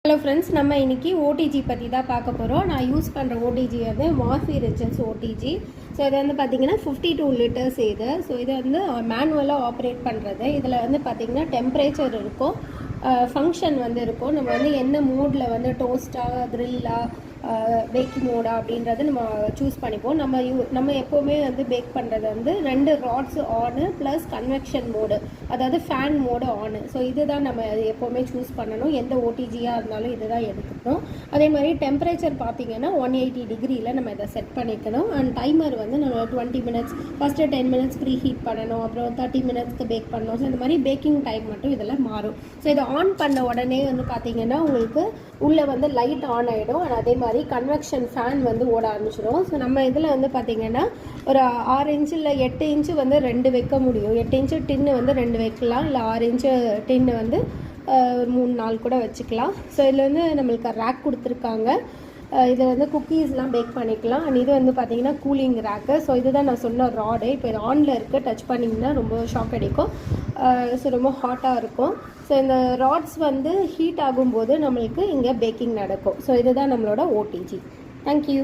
Hello friends, நம்ம இன்றைக்கி OTG பற்றி தான் பார்க்க போகிறோம். நான் யூஸ் பண்ணுற ஓடிஜி வந்து மார்ஃபி ரிச்சன்ஸ் ஓடிஜி. ஸோ இது வந்து பார்த்திங்கன்னா 52 லிட்டர்ஸ் இது. ஸோ இது வந்து மேனுவலாக ஆப்ரேட் பண்ணுறது. இதில் வந்து பார்த்திங்கன்னா டெம்பரேச்சர் இருக்கும், ஃபங்க்ஷன் வந்து இருக்கும். நம்ம வந்து என்ன மோடில் வந்து டோஸ்ட்டாக, க்ரில்லாக, பேக்கிங் மோடா அப்படின்றது நம்ம சூஸ் பண்ணிப்போம். நம்ம எப்போவுமே வந்து பேக் பண்ணுறது வந்து 2 ராட்ஸ் ஆனு ப்ளஸ் கன்வெக்ஷன் மோடு, அதாவது ஃபேன் மோடு ஆனு. ஸோ இதுதான் நம்ம எப்போவுமே சூஸ் பண்ணணும். எந்த ஓடிஜியாக இருந்தாலும் இதுதான் எடுத்துக்கணும். அதே மாதிரி டெம்பரேச்சர் பார்த்திங்கன்னா 180 டிகிரியில் நம்ம இதை செட் பண்ணிக்கணும். அண்ட் டைமர் வந்து நம்ம 20 minutes, first 10 minutes preheat பண்ணணும், அப்புறம் 30 மினிட்ஸ்க்கு பேக் பண்ணணும். ஸோ இந்த மாதிரி பேக்கிங் டைம் மட்டும் இதில் மாறும். ஸோ இதை ஆன் பண்ண உடனே வந்து பார்த்திங்கன்னா உங்களுக்கு உள்ளே வந்து லைட் ஆன் ஆகிடும். அண்ட் அதே மாதிரி கன்வெக்ஷன் ஃபேன் வந்து ஓட ஆரம்பிச்சிடும். ஸோ நம்ம இதில் வந்து பார்த்திங்கன்னா ஒரு 6 இன்ச்சு இல்லை 8 இன்ச்சு வந்து 2 வைக்க முடியும். 8 இன்ச்சு டின்னு வந்து 2 வைக்கலாம், இல்லை 6 இன்ச்சு டின்னு வந்து 3-4 கூட வச்சுக்கலாம். ஸோ இதில் வந்து நம்மளுக்கு ரேக் கொடுத்துருக்காங்க. இதில் வந்து குக்கீஸ்லாம் பேக் பண்ணிக்கலாம். அண்ட் இது வந்து பார்த்திங்கன்னா கூலிங் ரேக்கு. ஸோ இதுதான் நான் சொன்ன ராடு. இப்போ இது ஆனில் இருக்குது, டச் பண்ணிங்கன்னா ரொம்ப ஷாக் அடிக்கும். ஸோ ரொம்ப ஹாட்டாக இருக்கும். ஸோ இந்த ராட்ஸ் வந்து ஹீட் ஆகும்போது நம்மளுக்கு இங்கே பேக்கிங் நடக்கும். ஸோ இதுதான் நம்மளோட ஓடிஜி. தேங்க்யூ.